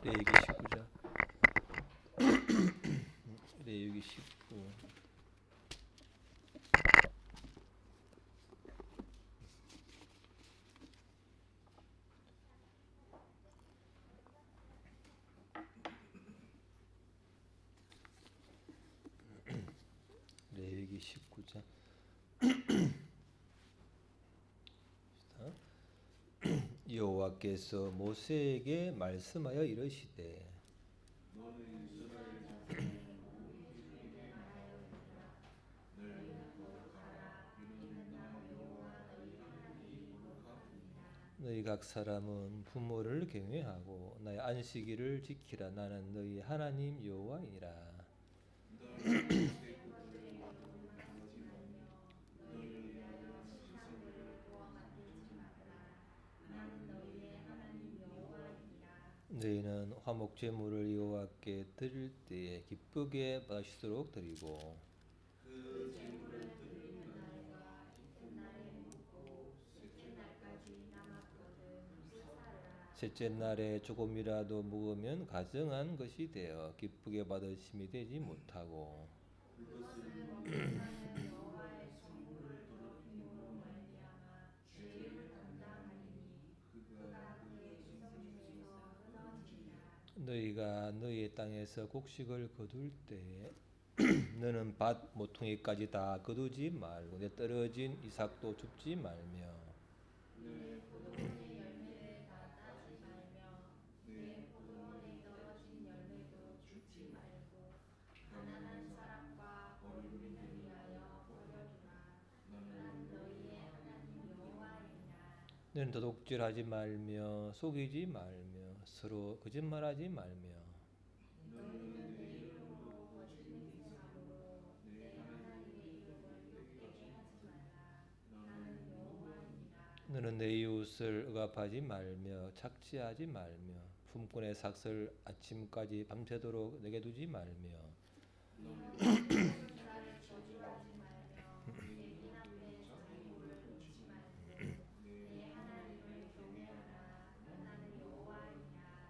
레위기 19장. 레위기 19. 레위기 19장. 여호와께서 모세에게 말씀하여 이르시되 너희 각 사람은 부모를 경외하고 나의 안식일을 지키라. 나는 너희 하나님 여호와이니라. 너희는 화목 제물을 여호와께 드릴 때에 기쁘게 받으시도록 드리고 셋째 날에 조금이라도 먹으면 가증한 것이 되어 기쁘게 받으심이 되지 못하고 너희가 너희의 땅에서 곡식을 거둘 때에 너는 밭 모퉁이까지 다 거두지 말고 내 떨어진 이삭도 줍지 말며 너는 도둑질하지 말며 속이지 말며 서로 거짓말하지 말며 너는 내 이웃을 억압하지 말며 착취하지 말며 품꾼의 삭슬 아침까지 밤새도록 내게 두지 말며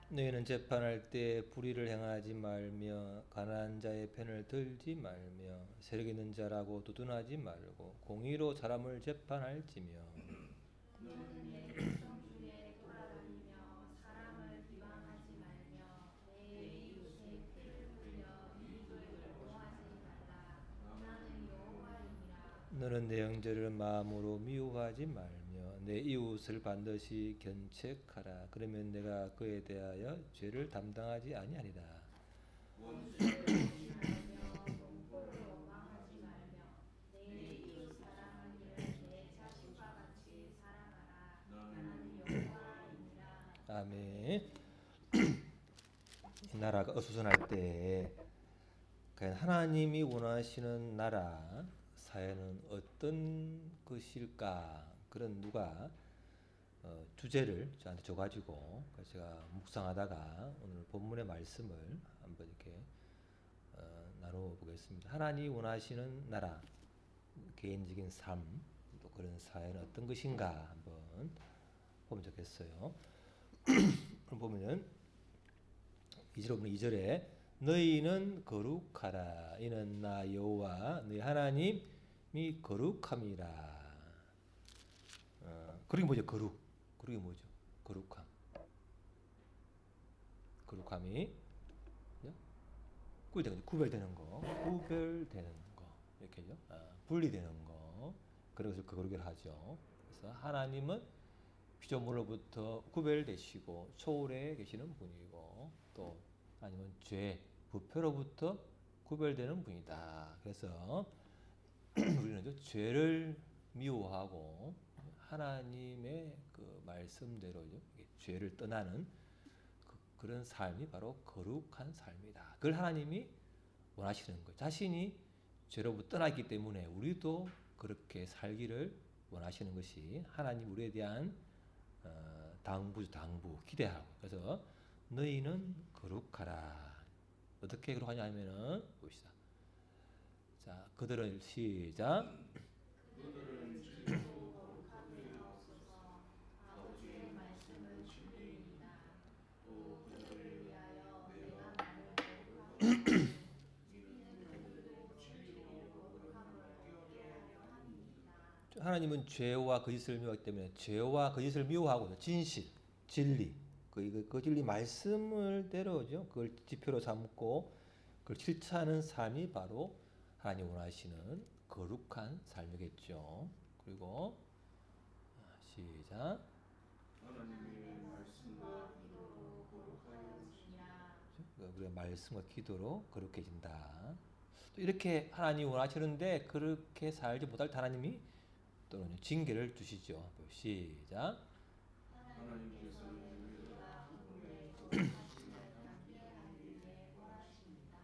너희는 재판할 때 불의를 행하지 말며 가난한 자의 편을 들지 말며 세력 있는 자라고 두둔하지 말고 공의로 사람을 재판할지며 너는 내 형제를 마음으로 미워하지 말며 내 이웃을 반드시 견책하라. 그러면 내가 그에 대하여 죄를 담당하지 아니하리라. 아멘. 이 나라가 어수선할 때 하나님이 원하시는 나라 사회는 어떤 것일까? 그런 누가 주제를 저한테 줘가지고 제가 묵상하다가 오늘 본문의 말씀을 한번 이렇게 나눠보겠습니다. 하나님이 원하시는 나라, 개인적인 삶, 또 그런 사회는 어떤 것인가 한번 보면 좋겠어요. 보면 2절에 너희는 거룩하라. 이는 나 여호와 너희 하나님이 거룩함이라. 그게 뭐죠? 그게 뭐죠? 거룩함. 거룩함이 구별되는 거, 이렇게죠. 분리되는 거, 그런 것을 거룩이라 하죠. 그래서 하나님은 피조물로부터 구별되시고 초월해 계시는 분이고 또 아니면 죄, 부패로부터 구별되는 분이다. 그래서 우리는 죄를 미워하고 하나님의 그 말씀대로 죄를 떠나는 그런 삶이 바로 거룩한 삶이다. 그걸 하나님이 원하시는 거예요. 자신이 죄로부터 떠났기 때문에 우리도 그렇게 살기를 원하시는 것이 하나님 우리에 대한 당부 기대하고. 그래서 너희는 거룩하라. 어떻게 거룩하냐 하면은 봅시다. 자, 그들은 시작. 하나님은 죄와 거짓을 미워하기 때문에 죄와 거짓을 미워하고 진실, 진리, 그 진리 말씀을 대로죠. 그걸 지표로 삼고 그걸 실천하는 삶이 바로 하나님 원하시는 거룩한 삶이겠죠. 그리고 시작. 하나님의 말씀과 기도로 거룩하여지니라. 우리가 말씀과 기도로 거룩해진다. 또 이렇게 하나님 원하시는데 그렇게 살지 못할 때 하나님이 또는 징계를 주시죠. 시작. 하나님께서 인류가 그분의 거룩하심을 함께 하기 위해 원하십니다.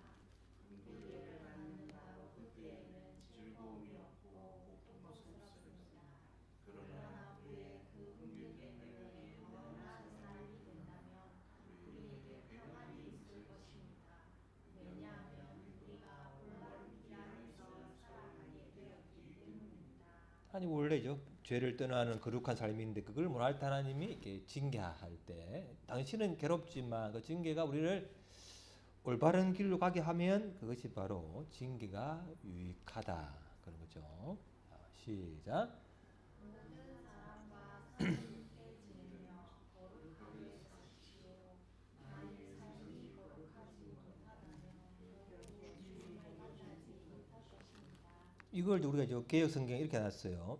긍휼을 받는 바로 그때에는 즐거움이 없고 고통스럽습니다. 그러나 후에 그 긍휼 때문에 영원한 사람이 된다면 우리에게 평안이 있을 것입니다. 왜냐하면 우리가 올바른 길 안에서 살아가게 되었기 때문입니다. 하나님 원래죠. 죄를 떠나는 거룩한 삶인데 그걸 원할 때 하나님이 이렇게 징계할 때 당신은 괴롭지만 그 징계가 우리를 올바른 길로 가게 하면 그것이 바로 징계가 유익하다 그런 거죠. 자, 시작. 모든 사람과 사귐있게 지내며 거룩하게 사십시오. 만일 삶이 거룩하지 못하다면 결국 주님을 만나지 못할 것입니다. 이걸 우리가 저 개혁 성경에 이렇게 놨어요.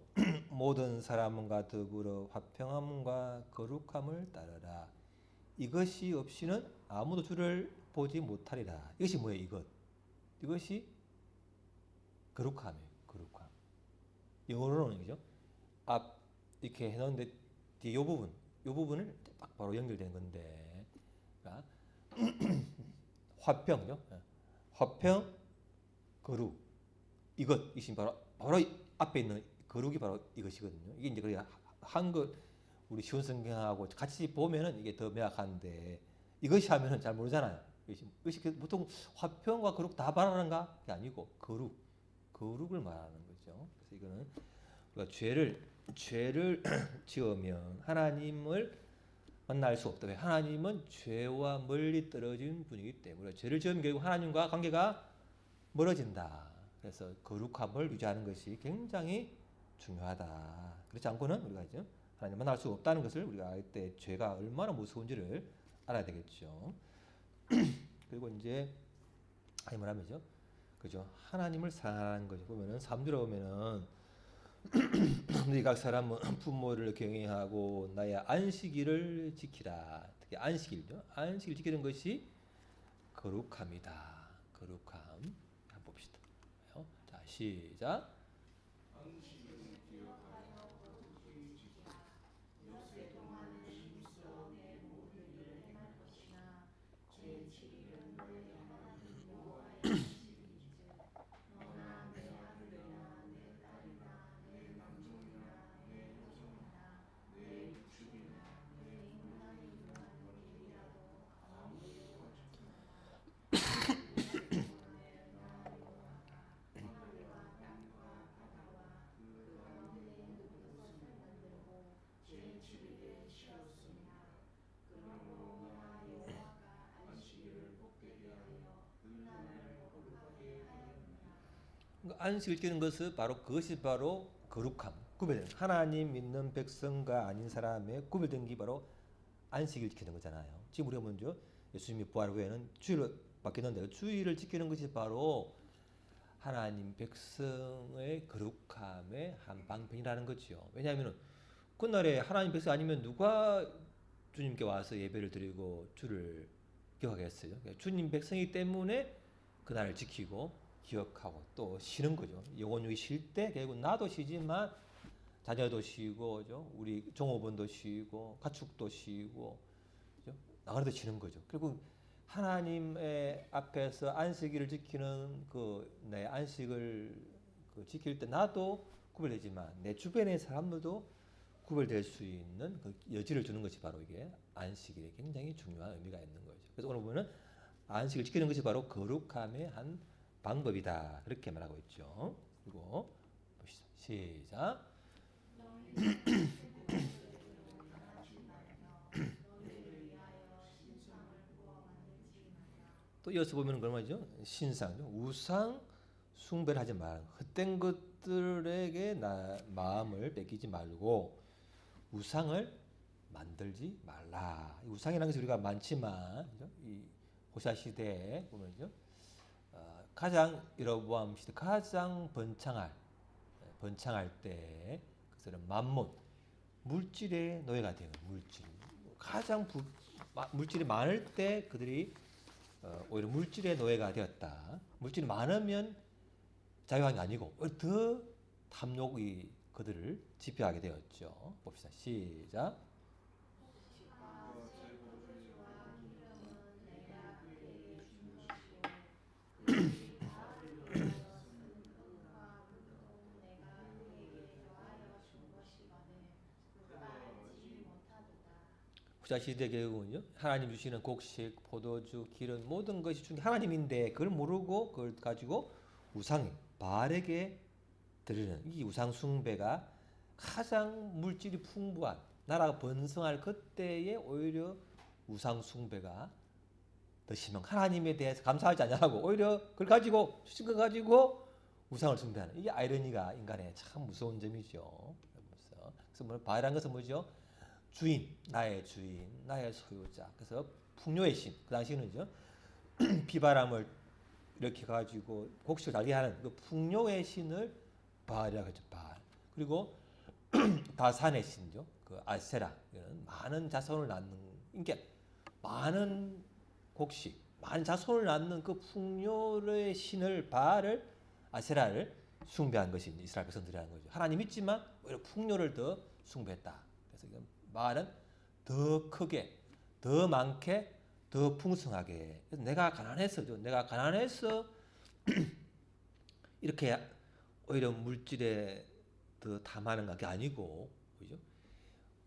모든 사람과 더불어 화평함과 거룩함을 따르라. 이것이 없이는 아무도 주를 보지 못하리라. 이것이 뭐예요? 이것이 거룩함이에요. 거룩함. 영어로는 그죠? 앞 이렇게 해놓은데 뒤에 요 부분을 딱 바로 연결되는 건데, 그러니까 화평죠. 화평, 거룩. 이것이 바로 앞에 있는 거룩이 바로 이것이거든요. 이게 이제 한글 우리 쉬운 성경하고 같이 보면은 이게 더 명확한데 이것이 하면은 잘 모르잖아요. 이것이 보통 화평과 거룩 다 말하는가? 그게 아니고 거룩을 말하는 거죠. 그래서 이거는 우리가 죄를 지으면 하나님을 만날 수 없다. 왜? 하나님은 죄와 멀리 떨어진 분이기 때문에 죄를 지으면 결국 하나님과 관계가 멀어진다. 그래서 거룩함을 유지하는 것이 굉장히 중요하다. 그렇지 않고는 우리가 이제 하나님 만날 수 없다는 것을 우리가 알 때 죄가 얼마나 무서운지를 알아야 되겠죠. 그리고 이제 하나님을 하면죠, 그죠? 하나님을 사랑하는 거죠. 보면은 3절에 보면은 너희 각 사람은 부모를 경외하고 나의 안식일을 지키라. 특히 안식일죠. 안식일 지키는 것이 거룩함이다. 거룩함. 한번 봅시다. 자, 시작. 안식일을 기억하여 거룩히 지키라. 엿새 동안은 힘써 내 모든 일을 행할 것이나 제7일은 너의 하나님 여호와의 안식일이지. 너나 내 아들이나 내 딸이나 내 남종이나 내 여종이나 내 육축이나 내 분란이 있는 일이라도 아무리 거룩하지 동안에 나 여호와가 하늘과 땅과 바다와 그 가운데 있는 것을 만들고 제7일에 쉬었습니다. 그러므로 나 여호와가 안식일을 복되게 하여 그날을 거룩하게 하였느니라. 안식을 지키는 것은 바로 그것이 바로 거룩함. 구별된 하나님 믿는 백성과 아닌 사람의 구별된 게 바로 안식일 지키는 거잖아요. 지금 우리가 먼저 예수님이 부활 후에는 주일을 맡겼는데 주일을 지키는 것이 바로 하나님 백성의 거룩함의 한 방편이라는 거죠. 왜냐하면 그날에 하나님 백성 아니면 누가 주님께 와서 예배를 드리고 주를 기억하겠어요? 주님 백성이기 때문에 그날을 지키고 기억하고 또 쉬는 거죠. 영혼육이 쉴 때 결국 나도 쉬지만 자녀도 쉬고, 그죠? 우리 종업원도 쉬고 가축도 쉬고, 그죠? 나가도 쉬는 거죠. 결국 하나님의 앞에서 안식일을 지키는 내 안식을 지킬 때 나도 구별되지만 내 주변의 사람들도 구별될 수 있는 그 여지를 주는 것이 바로 이게 안식일에 굉장히 중요한 의미가 있는 거죠. 그래서 오늘 보면은 안식을 지키는 것이 바로 거룩함의 한 방법이다. 그렇게 말하고 있죠. 그리고 봅시다. 시작. 또 이어서 보면 그런 말이죠. 신상죠. 우상 숭배를 하지 말라. 헛된 것들에게 마음을 뺏기지 말고 우상을 만들지 말라. 우상이라는 것이 우리가 많지만 이 호시아 시대에 보면요, 가장 여로보암 시대 가장 번창할 때 그것은 만몬 물질의 노예가 되는 물질. 가장 물질이 많을 때 그들이 오히려 물질의 노예가 되었다. 물질이 많으면 자유한 게 아니고 오히려 더 탐욕이 그들을 지배하게 되었죠. 봅시다. 시작. 후자 시대 결국은요, 하나님 주시는 곡식, 포도주, 기름 모든 것이 준 게 하나님인데 그걸 모르고 그걸 가지고 우상 바알에게 드리는 이 우상 숭배가 가장 물질이 풍부한 나라가 번성할 그때에 오히려 우상 숭배가 더 심한, 하나님에 대해서 감사하지 않냐고 오히려 그걸 가지고 주신 거 가지고 우상을 숭배하는, 이게 아이러니가 인간의 참 무서운 점이죠. 그래서 뭐 바알이라는 것은 뭐죠? 주인, 나의 주인, 나의 소유자. 그래서 풍요의 신. 그 당시에는요, 비바람을 이렇게 가지고 곡식을 달게 하는 그 풍요의 신을 바알이라고 하죠. 바알. 그리고 다산의 신이죠. 그 아세라. 이거는 많은 자손을 낳는, 그러니까 많은 곡식, 많은 자손을 낳는 그 풍요의 신을 바알을, 아세라를 숭배한 것이 이스라엘 백성들이라는 거죠. 하나님 있지만 오히려 풍요를 더 숭배했다. 그래서 이건 말은 더 크게, 더 많게, 더 풍성하게. 그래서 내가 가난해서 이렇게 오히려 물질에 더 탐하는 게 아니고, 그죠?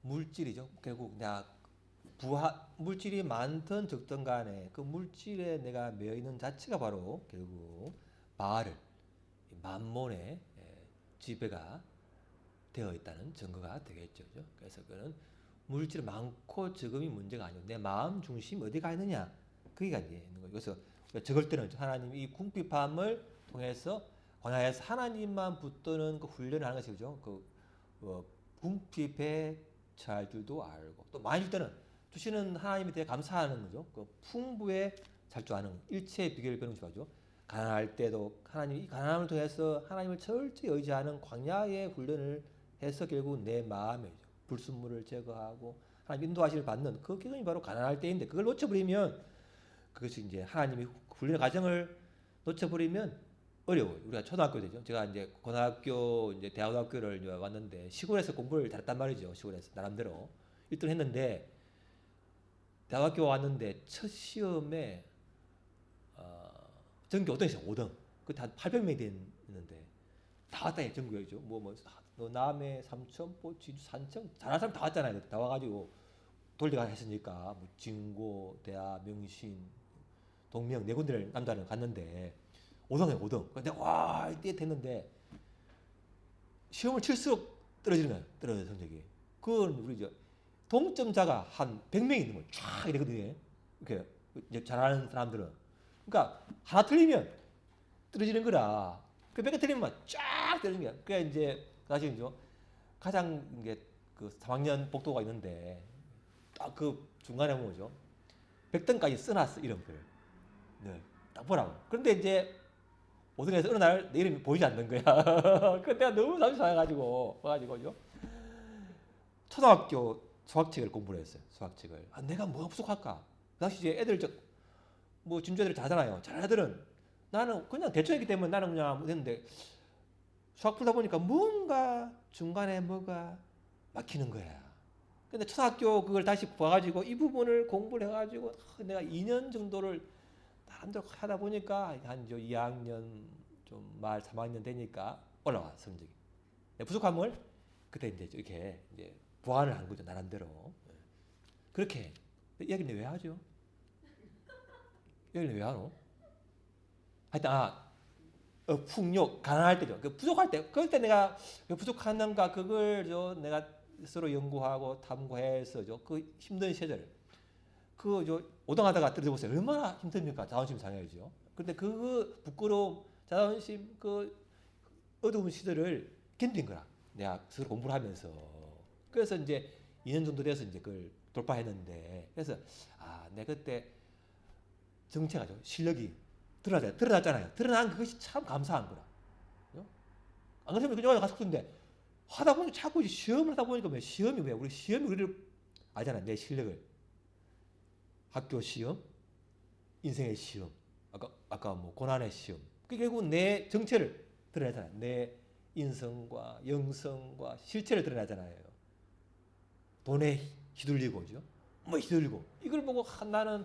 물질이죠. 결국 내가 물질이 많든 적든 간에 그 물질에 내가 매여 있는 자체가 바로 결국 바알을, 만몬의 지배가 되어 있다는 증거가 되겠죠. 그래서 그는 물질 많고 적음이 문제가 아니고 내 마음 중심 어디 가 있느냐, 그게 이제 있는 거죠. 그래서 적을 때는 하나님이 이 궁핍함을 통해서 권하여서 하나님만 붙드는 그 훈련을 하는 것이죠. 궁핍에 처할 줄도 알고, 또 많이 줄 때는 주시는 하나님에 대해 감사하는 거죠. 그 풍부에 잘 줄 아는, 일체의 비결을 그런 것이죠. 가난할 때도 하나님, 이 가난함을 통해서 하나님을 철저히 의지하는 광야의 훈련을 해서 결국 내 마음에 불순물을 제거하고 하나님 인도하심을 받는 그 기간이 바로 가난할 때인데, 그걸 놓쳐버리면, 그것이 이제 하나님이 훈련의 과정을 놓쳐버리면 어려워요. 우리가 초등학교 되죠. 제가 이제 고등학교, 이제 대학교를 이제 왔는데 시골에서 공부를 잘했단 말이죠. 시골에서 나름대로 1등 했는데, 대학교 왔는데 첫 시험에 전교 5등이었어요. 5등. 그때 한 800명이 됐는데 다 왔다 해. 전국이죠. 남해, 삼천, 진주, 산청 잘하는 사람 다 왔잖아요. 다 와가지고 돌려가 했으니까 뭐 진고, 대하, 명신, 동명 네 군데를 남자는 갔는데 5등이에요. 5등. 근데 와 이때 됐는데 시험을 칠수록 떨어지는 거예요. 떨어져 성적이. 그건 우리 동점자가 한 100명 있는 거예요. 쫙 이러거든요. 이렇게 이제 잘하는 사람들은. 그러니까 하나 틀리면 떨어지는 거라. 그 100개 틀리면 쫙 떨어지는 거야. 그래 이제 사실 이제 가장 이게 그 3학년 복도가 있는데 딱 그 중간에 뭐죠? 100등까지 써놨어 이름들. 네, 딱 보라고. 그런데 이제 5등에서 어느 날 내 이름이 보이지 않는 거야. 그때 내가 너무 잠시만가지고 와가지고요. 초등학교 수학책을 공부를 했어요. 수학책을. 내가 뭐가 부족할까? 그 당시 이제 애들 뭐 진주애들 잘하잖아요. 잘하는 애들은 나는 그냥 대충 했기 때문에 나는 그냥 했는데 수학 풀다 보니까 뭔가 중간에 뭐가 막히는 거야. 근데 초등학교 그걸 다시 봐가지고 이 부분을 공부를 해가지고 내가 2년 정도를 나름대로 하다 보니까 한 2학년 좀 말 3학년 되니까 올라와 성적이. 부족함을 그때 이제 이렇게 이제 보완을 한 거죠. 나름대로. 그렇게. 이야기는 왜 하죠? 이야기는 왜 하노? 하여튼 풍요, 가난할 때죠. 그 부족할 때, 그럴 때 내가 부족하는가 그걸 내가 스스로 연구하고 탐구해서 그 힘든 시절, 오등하다가 떨어져 보세요. 얼마나 힘듭니까? 자존심 상해야죠. 근데 그 부끄러움, 자존심 그 어두운 시절을 견딘 거라. 내가 스스로 공부를 하면서. 그래서 이제 2년 정도 돼서 이제 그걸 돌파했는데, 그래서 내 그때 정체가죠. 실력이 드러났잖아요. 드러난 그것이 참 감사한 거라. 안 그러면 그냥 가서 그런데 하다 보니 자꾸 이제 시험을 하다 보니까 왜 시험이 왜 우리 시험이 우리를 알잖아. 내 실력을. 학교 시험, 인생의 시험, 아까 뭐 고난의 시험. 그 결국 내 정체를 드러내잖아요. 내 인성과 영성과 실체를 드러내잖아요. 돈에 휘둘리고죠. 뭐 휘둘리고 이걸 보고 나는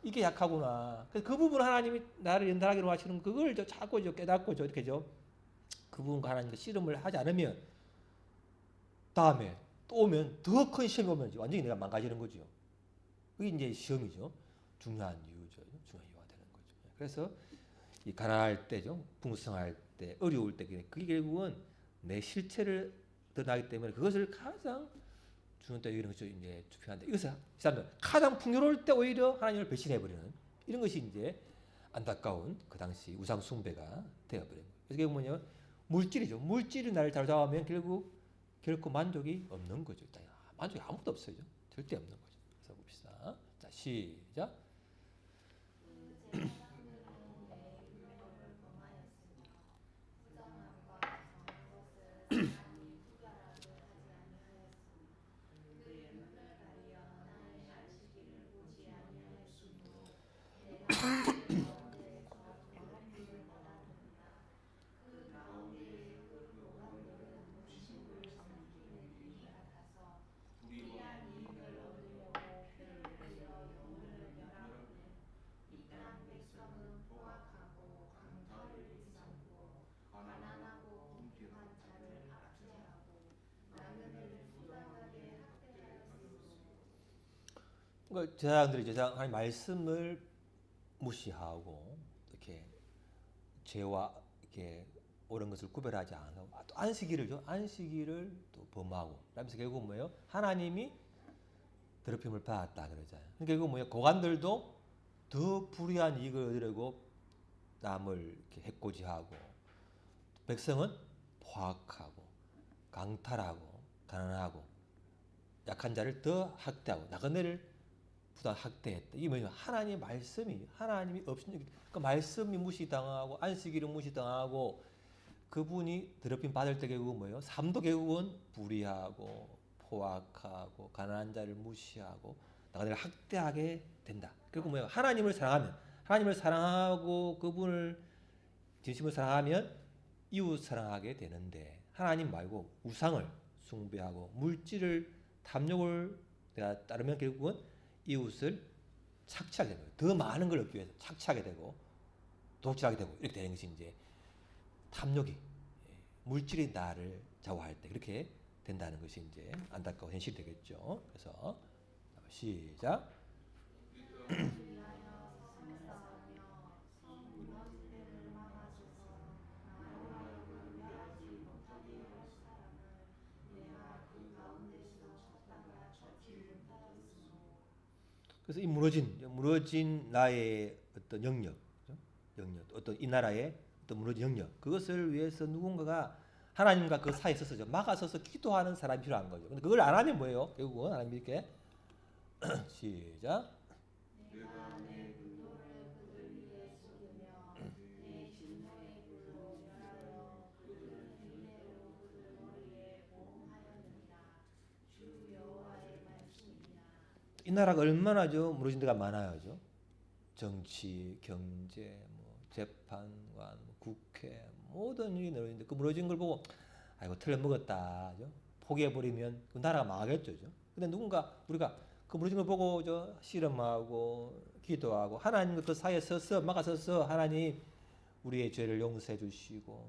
이게 약하구나. 그래서 그 부분 하나님이 나를 연단하기로 하시는 그걸 자꾸 깨닫고 이렇게죠. 그 부분과 하나님과 씨름을 하지 않으면 다음에 또 오면 더 큰 시험이 오면 완전히 내가 망가지는 거죠. 그게 이제 시험이죠. 중요한 이유죠. 중요한 이유가 되는 거죠. 그래서 이 가난할 때죠. 풍성할 때, 어려울 때 그게 결국은 내 실체를 드러나기 때문에 그것을 가장 주는 때 이런 것을 이제 투표한다. 이것을 사람들 가장 풍요로울 때 오히려 하나님을 배신해 버리는 이런 것이 이제 안타까운 그 당시 우상 숭배가 되어버린 거예요. 그래서 결국 뭐냐 물질이죠. 물질이 나를 다루자면 결코 만족이 없는 거죠. 만족이 아무것도 없어요. 절대 없는 거죠. 그래서 봅시다. 자, 시작. 그러니까 제사장들이 하나님 말씀을 무시하고 이렇게 죄와 이렇게 옳은 것을 구별하지 않고 또 안식일을 또 범하고 그러면서 결국 뭐예요? 하나님이 더럽힘을 받았다 그러잖아요. 결국 뭐예요? 고관들도 더 불의한 이익을 얻으려고 남을 이렇게 해코지하고 백성은 포악하고 강탈하고 가난하고 약한 자를 더 학대하고 나그네를 부다 학대했다. 이게 뭐냐? 하나님이 없으니까 그 말씀이 무시당하고 안식일은 무시당하고 그분이 더럽힘 받을 때 결국은 뭐예요? 삶도 결국은 불의하고 포악하고 가난한 자를 무시하고 나그네를 학대하게 된다. 결국 뭐예요? 하나님을 사랑하고 그분을 진심으로 사랑하면 이웃 사랑하게 되는데 하나님 말고 우상을 숭배하고 물질을 탐욕을 내가 따르면 결국은 이웃을 착취하게 되는 거예요. 더 많은 걸 얻기 위해서 착취하게 되고 도취하게 되고 이렇게 되는 것이 이제 탐욕이 물질이 나를 좌우할 때 그렇게 된다는 것이 이제 안타까운 현실이 되겠죠. 그래서 시작. 그래서 이 무너진 나의 어떤 영역, 어떤 이 나라의 어떤 무너진 영역, 그것을 위해서 누군가가 하나님과 그 사이에 서서 막아서서 기도하는 사람이 필요한 거죠. 근데 그걸 안 하면 뭐예요? 결국은 하나님이 이렇게 시작. 이 나라가 얼마나 무너진 데가 많아요. 정치, 경제, 재판관, 국회 모든 일이 무너진데 그 무너진 걸 보고 아이고 틀려먹었다. 포기해버리면 그 나라가 망하겠죠. 근데 우리가 그 무너진 걸 보고 씨름하고 기도하고 하나님과 그 사이에 서서 막아서서 하나님 우리의 죄를 용서해 주시고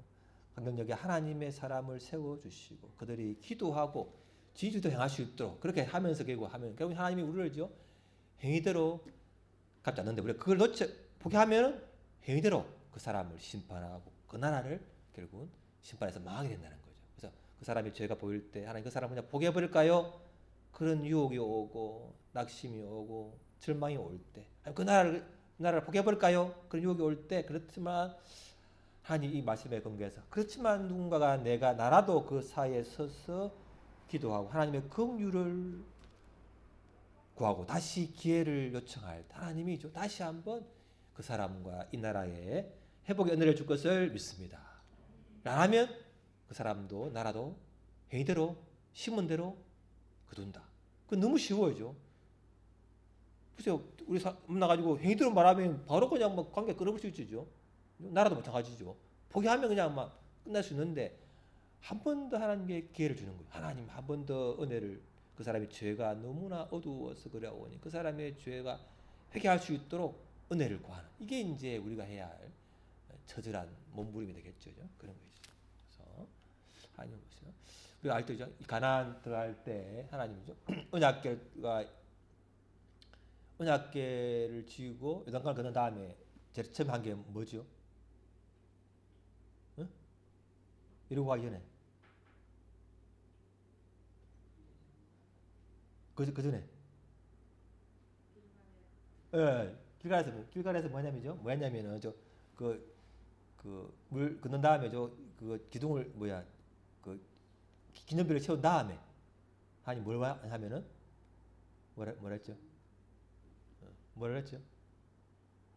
환경역에 하나님의 사람을 세워주시고 그들이 기도하고 진실도 행할 수 있도록 그렇게 하면서 결국 하나님이 우리를 행위대로 갚지 않는데 우리가 그걸 포기하면 행위대로 그 사람을 심판하고 그 나라를 결국은 심판해서 망하게 된다는 거죠. 그래서 그 사람이 죄가 보일 때 하나님 그 사람을 그냥 포기해버릴까요? 그런 유혹이 오고 낙심이 오고 절망이 올 때 그 나라를 포기해버릴까요? 그런 유혹이 올 때 그렇지만 하나님 이 말씀에 근거해서 그렇지만 누군가가 내가 나라도 그 사이에 서서 기도하고 하나님의 긍휼을 구하고 다시 기회를 요청할 때 하나님이 다시 한번 그 사람과 이 나라에 회복의 은혜를 줄 것을 믿습니다. 라면 그 사람도 나라도 행위대로 심은 대로 거둔다. 그 너무 쉬워요. 글쎄요, 우리 만나가지고 행위대로 말하면 바로 그냥 막 관계 끊어볼 수 있죠. 나라도 마찬가지죠. 포기하면 그냥 막 끝날 수 있는데 한 번 더 하나님께 기회를 주는 거예요. 하나님 한 번 더 은혜를 그 사람의 죄가 너무나 어두워서 그래오니 그 사람의 죄가 회개할 수 있도록 은혜를 구하는 이게 이제 우리가 해야 할 처절한 몸부림이 되겠죠. 그런 거죠. 그래서 하나님 보세요. 우리가 알 때죠. 가나안 들어갈 때 하나님이죠. 언약궤를 지우고 요단강을 건넌 다음에 제일 처음 한 게 뭐죠? 응? 이러고 가기 전에 그 전에 길갈에서 뭐냐면은 물 건넌 다음에 그 기둥을 그 기념비를 세운 다음에 하나님 뭘 하면은 뭐라 했죠? 뭐라 했죠?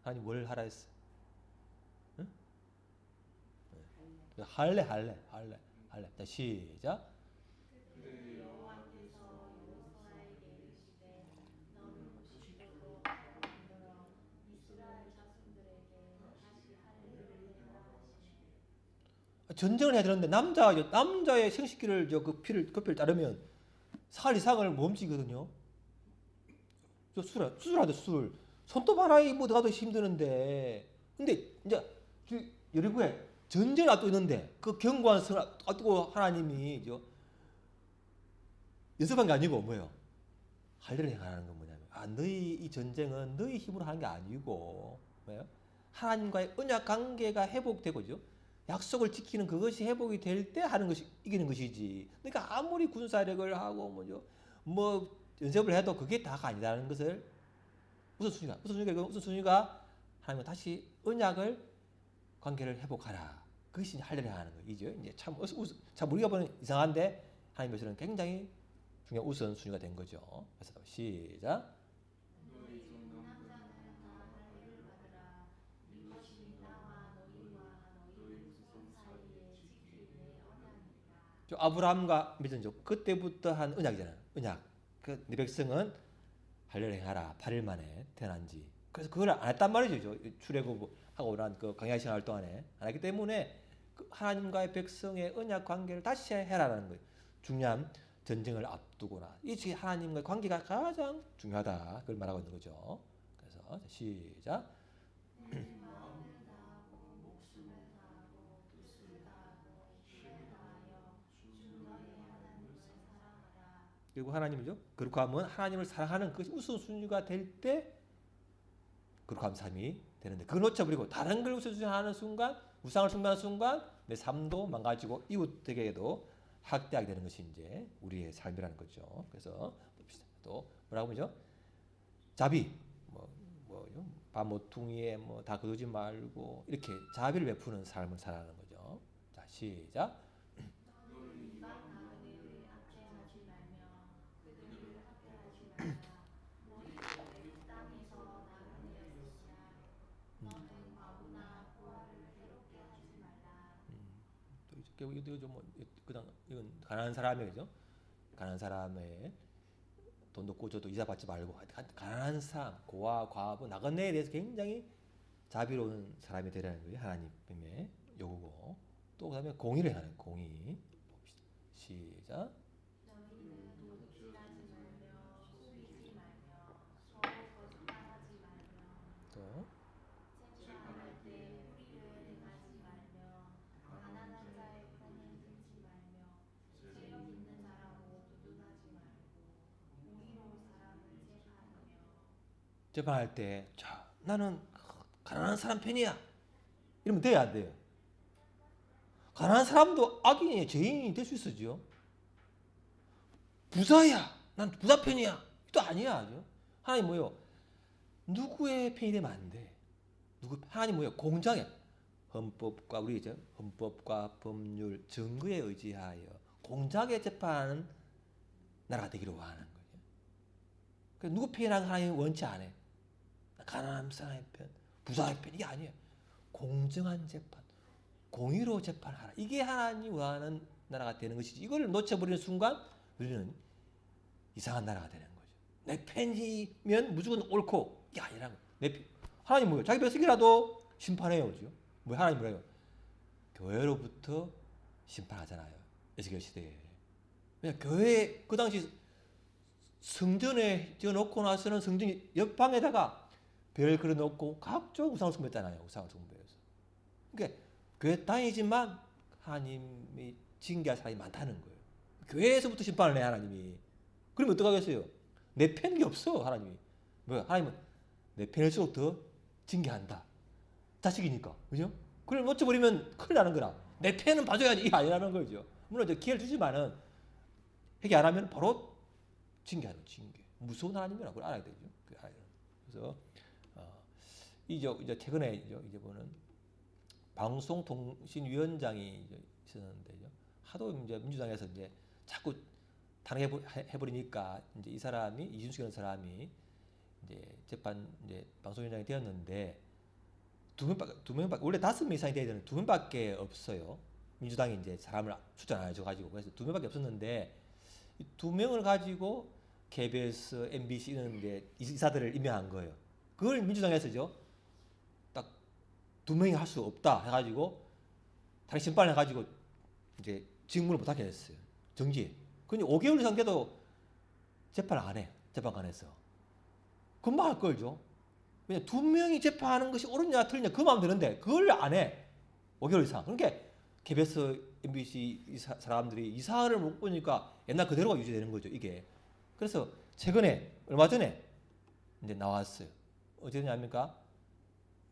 하나님 뭘 하라 했어? 응? 할래. 자, 시작. 전쟁을 해야 되는데 남자의 생식기를 그 피를 따르면 살 이상을 못 움직이거든요. 수술하죠, 수술. 손톱 하나 뭐 들어가도 힘드는데. 근데 이제 여리고에 전쟁을 앞두고 있는데 그 견고한 성을 앞두고 하나님이 연습한 게 아니고 뭐예요? 할례를 행하는 건 뭐냐면 너희 이 전쟁은 너희 힘으로 하는 게 아니고 뭐예요? 하나님과의 언약 관계가 회복되고죠. 약속을 지키는 그것이 회복이 될 때 하는 것이 이기는 것이지. 그러니까 아무리 군사력을 하고 뭐 연습을 해도 그게 다가 아니라는 것을 우선순위가 하나님과 다시 언약을 관계를 회복하라. 그것이 할례를 하는 거이죠. 이제 참 우리가 보는 이상한데 하나님께서는 굉장히 중요한 우선순위가 된 거죠. 그래서 시작. 아브라함과 맺은 그때부터 한 언약이잖아요. 언약. 네 백성은 할례를 행하라. 8일 만에 태어난 지. 그래서 그걸 안 했단 말이죠. 출애굽하고 난 그 광야 생활 동안에 안 했기 때문에 하나님과의 백성의 언약 관계를 다시 해라라는 거예요. 중요한 전쟁을 앞두거나 이 하나님과의 관계가 가장 중요하다. 그걸 말하고 있는 거죠. 그래서 시작. 그리고 하나님이죠. 그렇게 하면 하나님을 사랑하는 그것이 우선순위가 될 때 그렇게 삶이 되는데 그걸 놓쳐버리고 다른 걸 우선순위하는 순간 우상을 숭배하는 순간 내 삶도 망가지고 이웃에게도 학대하게 되는 것이 이제 우리의 삶이라는 거죠. 그래서 봅시다. 또 뭐라고 보죠? 자비 밥 모퉁이에 다 거두지 말고 이렇게 자비를 베푸는 삶을 살아가는 거죠. 자 시작. 이건 가난한 사람이죠. 가난한 사람의 돈도 꾸줘도 이자 받지 말고 가난한 사람, 고아, 과부, 나그네에 대해서 굉장히 자비로운 사람이 되라는 거예요. 하나님의 요구고. 또 그다음에 공의를 하는 공의. 봅시다. 시작. 또 재판할 때, 자, 나는 가난한 사람 편이야. 이러면 돼야 안 돼요? 가난한 사람도 악인이 죄인이 될 수 있어죠. 부자야. 난 부자 편이야. 또 아니야. 하나님 뭐요? 누구의 편이 되면 안 돼. 하나님 뭐요? 공장이야. 헌법과 우리 헌법과 법률 증거에 의지하여 공정하게 재판하는 나라가 되기를 원하는 거죠. 그러니까 누구 편이라고 하나님 원치 않아. 가난한 사람의 편, 부자의 편 이게 아니에요. 공정한 재판, 공의로 재판하라. 이게 하나님이 원하는 나라가 되는 것이지. 이걸 놓쳐버리는 순간 우리는 이상한 나라가 되는 거죠. 내 편이면 무조건 옳고 이게 아니라는 거예요. 내 편. 하나님 뭐예요? 자기 백성이라도 심판해요. 그죠? 뭐 하나님 뭐래요? 교회로부터 심판하잖아요. 에스겔 시대에. 그냥 교회 그 당시 성전에 지어놓고 나서는 성전 옆방에다가 별 그려놓고 각종 우상을 숭배했잖아요. 우상을 숭배해서. 그러니까 교회 다니지만 하나님이 징계할 사람이 많다는 거예요. 교회에서부터 심판을 해 하나님이. 그러면 어떡하겠어요? 내 편이 없어 하나님이. 뭐야? 하나님은 내 편일수록 더 징계한다. 자식이니까. 그죠? 그걸 놓쳐버리면 큰일 나는 거라. 내 편은 봐줘야지. 이게 아니라는 거죠. 물론 이제 기회를 주지만은 회개 안 하면 바로 징계하는 징계. 무서운 하나님이라고 그걸 알아야 되죠. 그래서 이제 최근에 이제 보는 방송통신위원장이 있었는데요. 하도 이제 민주당에서 이제 자꾸 탄핵해버리니까 이제 이 사람이 이준석이라는 사람이 이제 재판 이제 방송위원장이 되었는데 두 명밖에 원래 5명 이상이 돼야 되는 2명밖에 없어요. 민주당이 이제 사람을 추천 안 해줘가지고 그래서 2명밖에 없었는데 이 2명을 가지고 KBS, MBC 이런 이제 이사들을 임명한 거예요. 그걸 민주당에서죠. 딱 2명이 할 수 없다 해가지고 다른 심판을 해가지고 이제 직무를 못하게 했어요. 정지. 근데 5개월 이상 돼도 재판을 안 해. 재판관에서. 금방 할 걸죠. 그냥 2명이 재판하는 것이 옳으냐 틀리냐 그 마음 드는데 그걸 안 해. 5개월 이상. 그러니까 KBS, MBC 사람들이 이 사안을 못 보니까 옛날 그대로가 유지되는 거죠. 이게. 그래서 최근에 얼마 전에 이제 나왔어요. 어제냐입니까?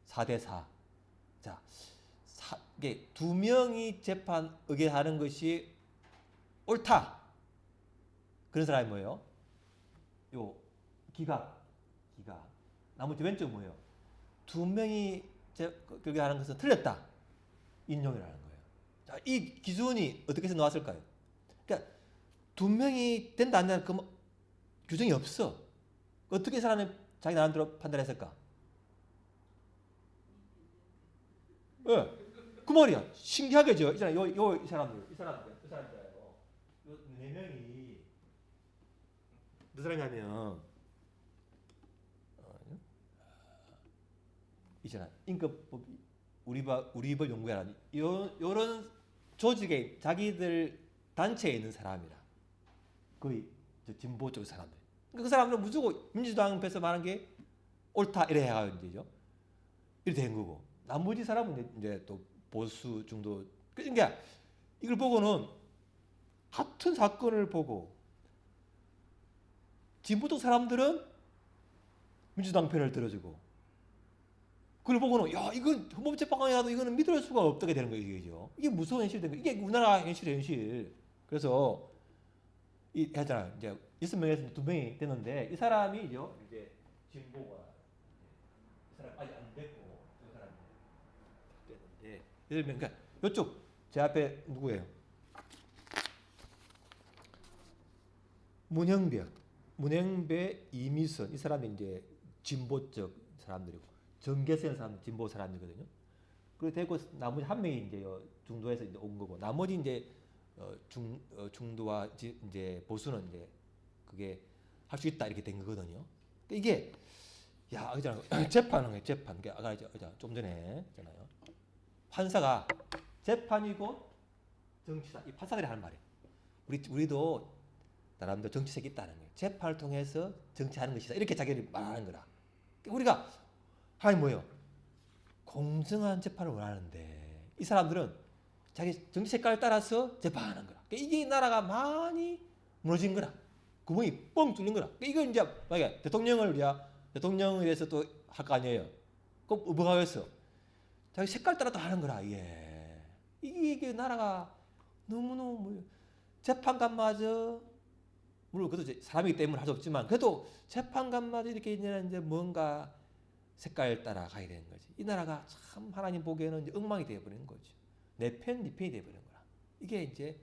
4대4. 자, 이게 2명이 재판 의결하는 것이 옳다. 그런 사람이 뭐예요? 요 기각. 나머지 왼쪽 뭐예요? 2명이 의결하는 것은 틀렸다. 인용이라는 거예요. 자, 이 기준이 어떻게 해서 나왔을까요? 그러니까 2명이 된다 안 된다 그 규정이 없어. 어떻게 사람이 자기 나름대로 판단했을까? 예, 네, 그 말이야. 신기하게죠. 이 사람들, 이 사람들이에요. 요 4명이 무슨 사람이냐면 있잖아. 임금법 우리법 연구회라는 요런 조직에 자기들 단체에 있는 사람이라. 거의 진보 쪽 사람들. 그러니까 그 사람들은 무조건 민주당 앞에서 말한 게 옳다 이래 해가지고 이래 된 거고. 나머지 사람은 이제 또 보수 중도. 그러니까 이걸 보고는 같은 사건을 보고 진보 쪽 사람들은 민주당 편을 들어주고. 그걸 보고는 야 이건 헌법재판관이라도 이거는 믿을 수가 없게 되는 거예요. 이게 무서운 현실이 된 거예요. 이게 우리나라 현실. 그래서 이 했잖아요. 이제 6명에서 2명이 됐는데 이 사람이죠. 이제 진보가 이 사람 아직 안 됐고 이 사람 됐는데 예를 들면 그러니까 이쪽 제 앞에 누구예요? 문형배, 이미선 이 사람이 이제 진보적 사람들이고. 정계선 사람 진보 사람이거든요. 그리고 되고 나머지 한 명이 이제 중도에서 이제 온 거고 나머지 이제 중도와 이제 보수는 이제 그게 할 수 있다 이렇게 된 거거든요. 이게 야 그잖아요. 재판은 거예요. 재판. 아까 좀 전에 했잖아요. 판사가 재판이고 정치다. 이 판사들이 하는 말이에요. 우리도 나름대로 정치색이 있다는 거예요. 재판을 통해서 정치하는 것이다. 이렇게 자기들이 말하는 거라. 우리가 하나님 뭐예요? 공정한 재판을 원하는데 이 사람들은 자기 정치 색깔에 따라서 재판하는 거라. 이게 나라가 많이 무너진 거라. 구멍이 뻥 뚫린 거라. 이건 이제 만약에 대통령에 대해서 또 할 거 아니에요. 그럼 뭐가 하겠어? 자기 색깔 따라 또 하는 거라. 이게 나라가 너무너무 재판관마저 물론 그것도 사람이기 때문에 할 수 없지만 그래도 재판관마저 이렇게 이제 뭔가 색깔 따라 가야 되는 거지. 이 나라가 참 하나님 보기에는 이제 엉망이 되어버리는 거죠. 내 편, 네 편이 되어버리는 거야. 이게 이제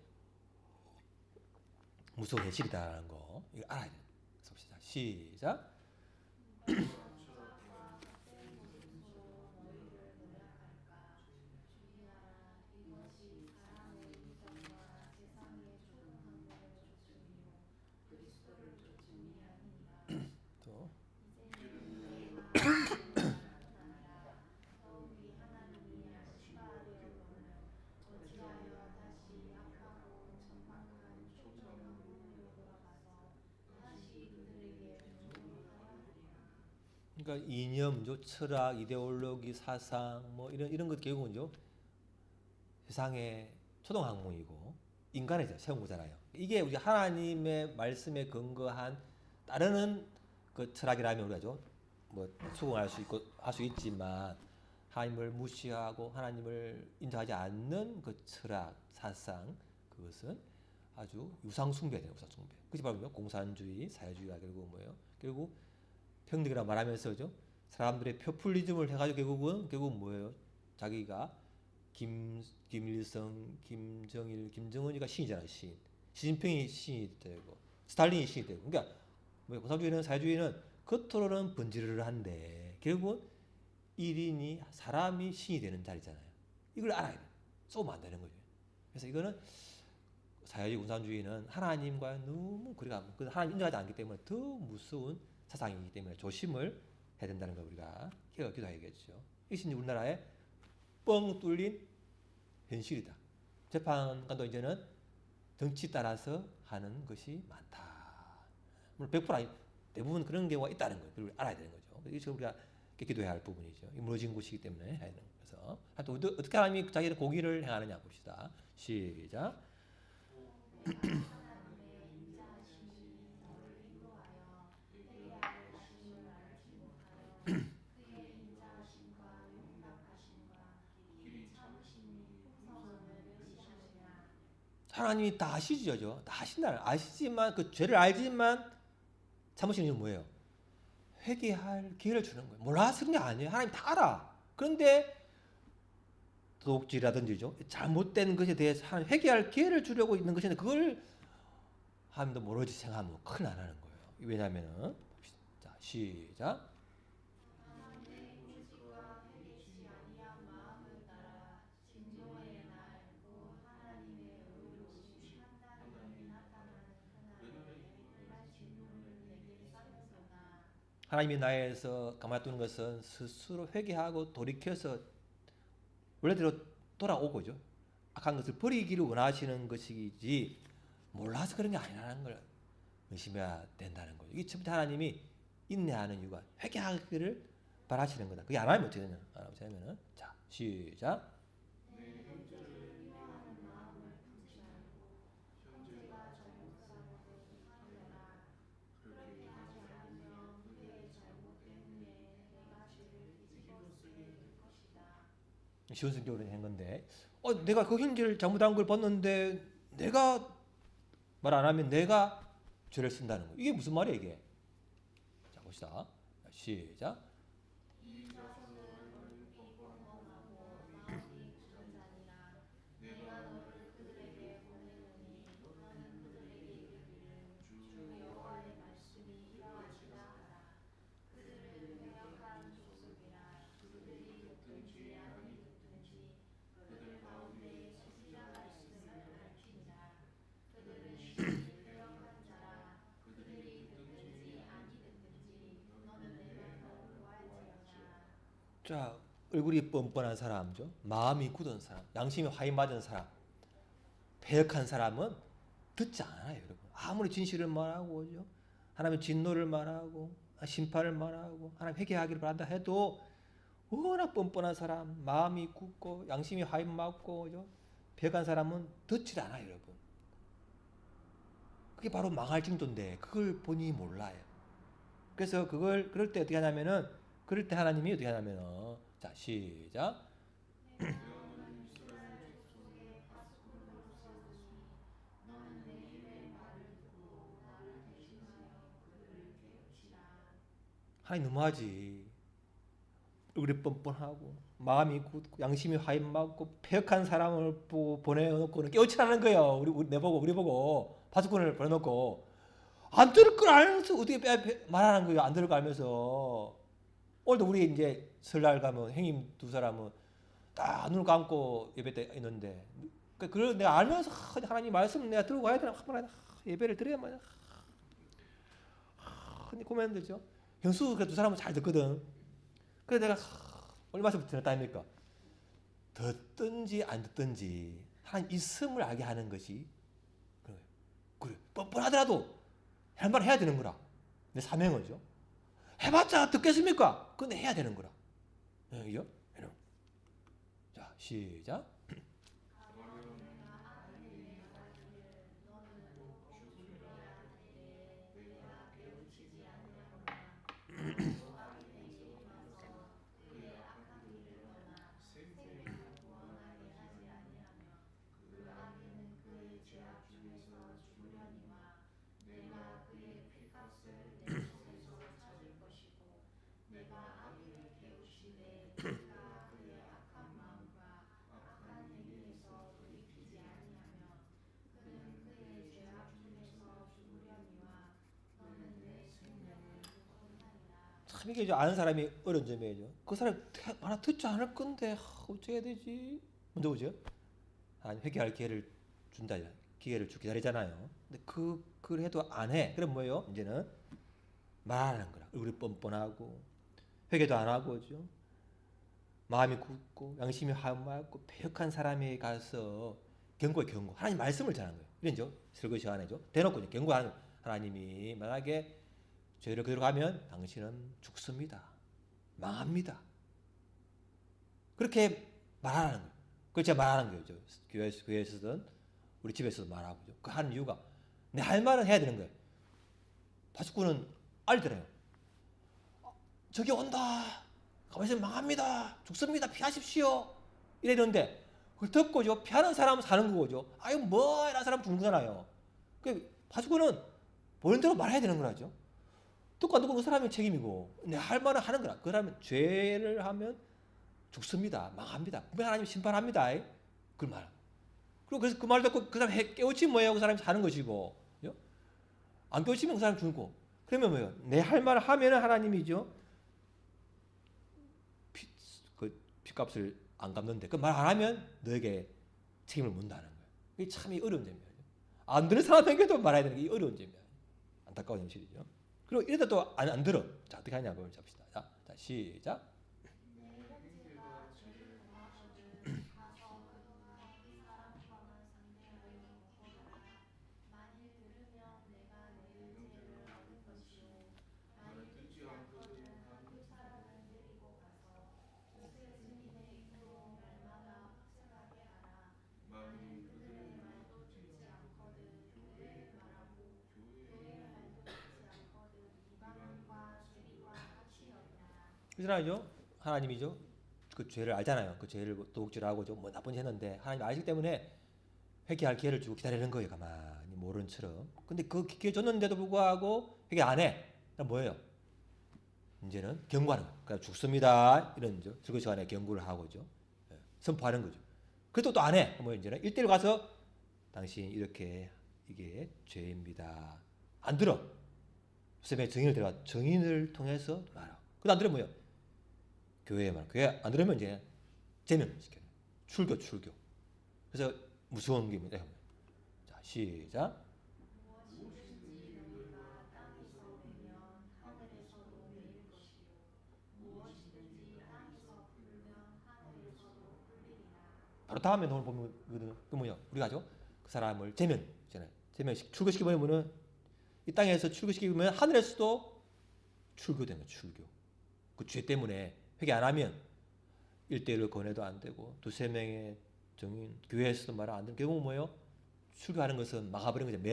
무서운 현실이다라는 거 이거 알아야 돼요. 봅시다. 시작. 또 그러니까 이념, 철학, 이데올로기, 사상 뭐 이런 것 결국은요 세상의 초동 학문이고 인간을 세운 거잖아요. 이게 우리 하나님의 말씀에 근거한 따르는 그 철학이라면 우리가 뭐 수긍할 수 있고 할 수 있지만 하나님을 무시하고 하나님을 인정하지 않는 그 철학, 사상 그것은 아주 유상 숭배예요. 유상 숭배. 그것이 바로 공산주의, 사회주의가 결국 뭐예요? 결국 평등이라고 말하면서죠. 사람들의 표퓰리즘을 해가지고 결국은 뭐예요? 자기가 김일성, 김정일, 김정은이가 신이잖아요. 신. 시진핑이 신이 되고 스탈린이 신이 되고. 그러니까 뭐 공산주의는 사회주의는 겉으로는 번지르르한데 결국은 1인이 사람이 신이 되는 자리잖아요. 이걸 알아야 돼요. 쏘면 안 되는 거죠. 그래서 이거는 사회주의 공산주의는 하나님과 너무 거리가 하나님 인정하지 않기 때문에 더 무서운 사상이기 때문에 조심을 해야 된다는 걸 우리가 기도해야겠죠. 이것이 우리나라의 뻥 뚫린 현실이다. 재판관도 이제는 정치 따라서 하는 것이 많다. 물론 100% 아니 대부분 그런 경우가 있다는 거예요. 그걸 알아야 되는 거죠. 이것이 우리가 기도해야 할 부분이죠. 무너진 곳이기 때문에 해야 되는 거죠. 그래서 어떻게 하나님이 자기의 공의를 행하느냐 봅시다. 시작. 하나님이 다 아시죠. 다 아신다. 아시지만 그 죄를 알지만 참으시는 이유는 뭐예요? 회개할 기회를 주는 거예요. 몰라서 그런 게 아니에요. 하나님 다 알아. 그런데 도둑질이라든지죠. 잘못된 것에 대해서 하나님 회개할 기회를 주려고 있는 것인데 그걸 하나님도 모르지 생각하면 큰일 안 하는 거예요. 왜냐하면은 자 시작. 하나님이 나에서 가만히 두는 것은 스스로 회개하고 돌이켜서 원래대로 돌아오고죠. 악한 것을 버리기를 원하시는 것이지 몰라서 그런 게 아니라는 걸 의심해야 된다는 거죠. 이게 첫 하나님이 인내하는 이유가 회개하기를 바라시는 거다. 그게 안 하면 어떻게 되냐? 안 하면은 자 시작. 쉬운 성격으로 한 건데 내가 그 형제를 잘못한 걸 봤는데 내가 말 안 하면 내가 죄를 쓴다는 거. 이게 무슨 말이야 이게? 자 봅시다. 시작. 자 얼굴이 뻔뻔한 사람죠. 마음이 굳은 사람, 양심이 화이 맞은 사람, 패역한 사람은 듣지 않아요, 여러분. 아무리 진실을 말하고, 그죠? 하나님의 진노를 말하고, 심판을 말하고, 하나님 회개하기를 바란다 해도 워낙 뻔뻔한 사람, 마음이 굳고, 양심이 화이 맞고, 그죠? 패역한 사람은 듣질 않아요, 여러분. 그게 바로 망할 징조인데 그걸 본인이 몰라요. 그래서 그럴 때 어떻게 하냐면은 그럴 때 하나님이 어떻게 하냐면은 자 시작. 하나님 너무하지. 얼굴이 뻔뻔하고 마음이 굳고 양심이 화인맞고 폐역한 사람을 보내놓고는 깨우치라는 거예요. 우리 보고 파수꾼을 보내놓고 안 들을 걸 알면서 어떻게 말하는 거예요. 안 들을 걸 알면서. 오늘도 우리 이제 설날 가면 형님 두 사람은 딱 눈을 감고 예배 때 있는데 그걸 내가 알면서 하나님 말씀을 내가 들고 가야 되나 예배를 드려야만 근데 고민되죠. 형수 그 두 사람은 잘 듣거든. 그래서 내가 얼마 전부터 들었다 아닙니까? 듣든지 안 듣든지 하나님 있음을 알게 하는 것이 그래 뻔뻔하더라도 할 말을 해야 되는 거라. 내 사명이죠. 해봤자 듣겠습니까? 근데 해야 되는 거라. 그죠? 자, 시작. 참 이게 아는 사람이 어려운 점이에요. 그 사람 하나 듣지 않을 건데 어떻게 해야 되지? 먼저 보죠. 아니 회개할 기회를 준다. 기회를 주 기다리잖아요. 근데 그걸 해도 안 해. 그럼 뭐예요? 이제는 말하는 거라. 얼굴이 뻔뻔하고 회개도 안 하고죠. 마음이 굳고 양심이 화맑고 폐역한 사람이 가서 경고. 하나님 말씀을 전하는 거예요. 이런죠. 설거지 안 해죠. 대놓고 경고하는 거예요. 하나님이 만약에 죄를 그대로 가면 당신은 죽습니다. 망합니다. 그렇게 말하는 거예요. 그걸 제가 말하는 거예요. 교회에서든 우리 집에서도 말하고요. 그 하는 이유가 내 할 말은 해야 되는 거예요. 파수꾼은 알더래요. 저기 온다. 가만히 망합니다. 죽습니다. 피하십시오. 이랬는데 그걸 듣고죠. 피하는 사람은 사는 거죠. 아유 뭐 이런 사람 죽는 거잖아요. 그 파수꾼은 보는 대로 말해야 되는 거라죠. 듣고 안 듣고 그 사람의 책임이고 내 할 말은 하는 거라. 그러면 죄를 하면 죽습니다. 망합니다. 분명 하나님 심판합니다. 그 말. 그리고 그래서 그 말 듣고 그 사람 깨우치면 뭐예요? 그 사람이 사는 것이고 안 깨우치면 그 사람 죽고. 그러면 뭐예요? 내 할 말을 하면은 하나님이죠. 핏값을 안 갚는데 그 말 안 하면 너에게 책임을 묻는다는 거예요. 이게 참 어려운 점이에요. 안 듣는 사람에게도 말해야 되는 게 어려운 점이에요. 안타까운 현실이죠. 그리고 이러다 또 안 들어. 자 어떻게 하냐 그걸 잡시다. 자 시작. 그잖아요. 하나님이죠. 그 죄를 알잖아요. 그 죄를 도둑질하고 뭐 나쁜 짓 했는데 하나님 아시기 때문에 회개할 기회를 주고 기다리는 거예요. 가만히 모른 처럼. 근데 그 기회 줬는데도 불구하고 회개 안 해. 그럼 뭐예요? 이제는 경고하는 거예요. 그러니까 죽습니다. 이런 설교 시간에 경고를 하고죠. 선포하는 거죠. 그래도 또 안 해. 뭐 이제는 1대1 가서 당신 이렇게 이게 죄입니다. 안 들어. 선생님의 증인을 데려가 증인을 통해서 말하고. 그도 안 들으면 뭐예요? 교회에 말. 교회 안 들으면 이제 제명시켜요. 출교. 그래서 무서운 게 뭐냐? 자 시작. 바로 다음에 오늘 보면 그 뭐야? 우리가 하죠? 그 사람을 제명시키잖아요. 출교시키면 이 땅에서 출교시키면 하늘에서도 출교되는 거예요. 출교. 그 죄 때문에 회개 안 하면 1대1을 권해도 안 되고 두세 명의 정인 교회에서도 말 안 되는 결국은 뭐예요? 출교하는 것은 막아버리는 거죠.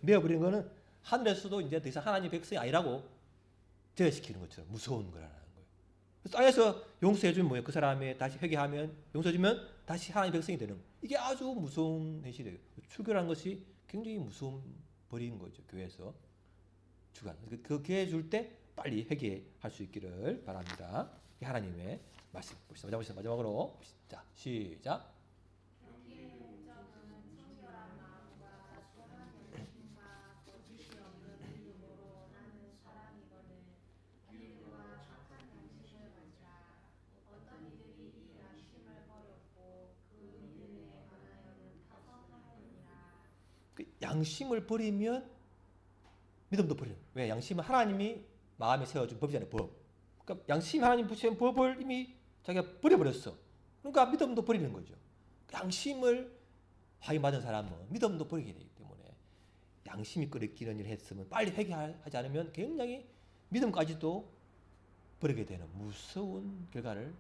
메어버리는 거는 하늘에서도 이제 더 이상 하나님 백성이 아니라고 제외시키는 것처럼 무서운 거라는 거예요. 그래서 땅에서 용서해주면 뭐예요? 그 사람이 다시 회개하면 용서해주면 다시 하나님 백성이 되는 거예요. 이게 아주 무서운 현실이에요. 출교라는 것이 굉장히 무서운 벌인 거죠. 교회에서 출교하는. 그 기회 줄 때 빨리 회개할 수 있기를 바랍니다. 하나님의 말씀 봅시다. 마지막으로 자 시작. 여기에 목적은 청결한 마음과 선한 열심과 거짓이 없는 믿음으로 나는 사람이거늘 믿음과 착한 양심을 가지라. 어떤 이들이 이 양심을 버렸고 그 믿음에 관하여는 타성하느니라. 그 양심을 버리면 믿음도 버려. 왜? 양심은 하나님이 마음에 세워준 법이잖아요. 법. 그러니까 양심 하나님 붙인 법을 이미 자기가 버려버렸어. 그러니까 믿음도 버리는 거죠. 양심을 확인받은 사람은 믿음도 버리게 되기 때문에 양심이 끓이기는 일을 했으면 빨리 회개하지 않으면 굉장히 믿음까지도 버리게 되는 무서운 결과를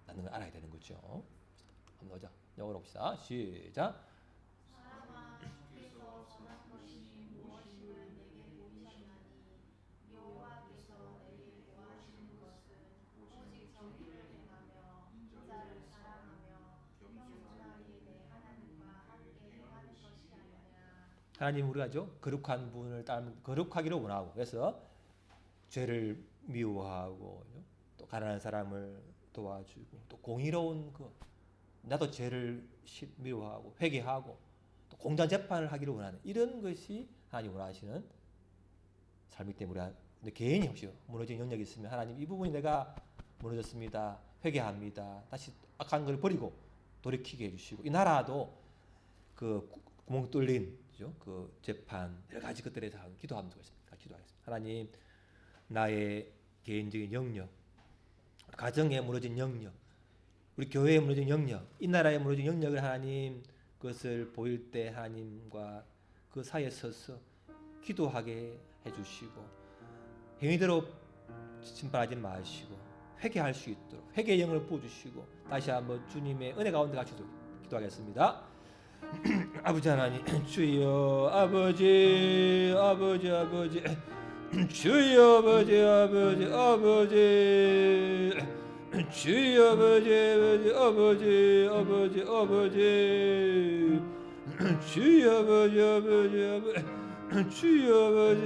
낳는 걸 알아야 되는 거죠. 한번 보자. 영어로 봅시다. 시작. 사람아 주께서 선한 것이 무엇임을 내게 보이셨나니 여호와께서 내게 구하시는 것은 오직 정의를 행하며 인자를 사랑하며 겸손하게 내 하나님과 함께 행하는 것이 아니냐. 하나님 우리가죠 거룩한 분을 따르면 거룩하기를 원하고 그래서 죄를 미워하고 또 가난한 사람을 도와주고 또 공의로운 나도 죄를 미워하고 회개하고 또 공정 재판을 하기를 원하는 이런 것이 하나님 원하시는 삶이기 때문에 우리가 개인이 혹시 무너진 영역이 있으면 하나님 이 부분이 내가 무너졌습니다. 회개합니다. 다시 악한 걸 버리고 돌이키게 해주시고 이 나라도 그 구멍 뚫린 그 재판 여러 가지 것들에 대해서 기도하면 되겠습니다. 기도하겠습니다. 하나님 나의 개인적인 영역, 가정에 무너진 영역, 우리 교회에 무너진 영역, 이 나라에 무너진 영역을 하나님 그것을 보일 때 하나님과 그 사이에 서서 기도하게 해주시고 행위대로 심판하지 마시고 회개할 수 있도록 회개의 영을 부어주시고 다시 한번 주님의 은혜 가운데 같이 기도하겠습니다. 아버지 하나님 주여 아버지 주여 아버지 주여 아버지 주여 아버지 주여 주여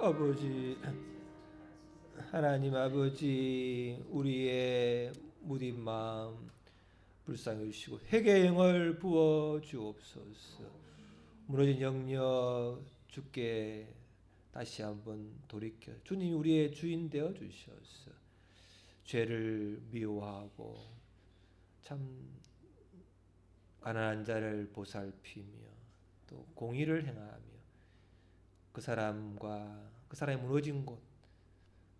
아버지 하나님 아버지 우리의 무딘 마음 불쌍히 여주시고 회개의 영을 부어 주옵소서. 무너진 영역 주께 다시 한번 돌이켜 주님이 우리의 주인 되어 주셔서 죄를 미워하고 참 가난한 자를 보살피며 또 공의를 행하며 그 사람과 그 사람이 무너진 곳,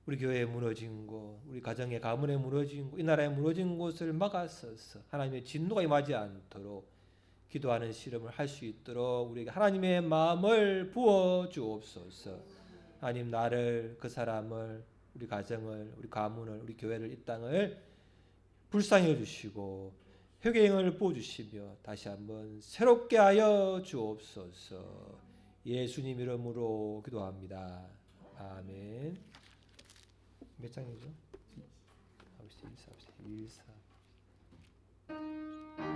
우리 교회에 무너진 곳, 우리 가정의 가문에 무너진 곳, 이 나라에 무너진 곳을 막아서서 하나님의 진노가 임하지 않도록 기도하는 실험을 할 수 있도록 우리에게 하나님의 마음을 부어 주옵소서. 하나님 나를, 그 사람을, 우리 가정을, 우리 가문을, 우리 교회를, 이 땅을 불쌍히 여주시고 회개행을 부어주시며 다시 한번 새롭게 하여 주옵소서. 예수님 이름으로 기도합니다. 아멘. 몇 장이죠? 1, 4.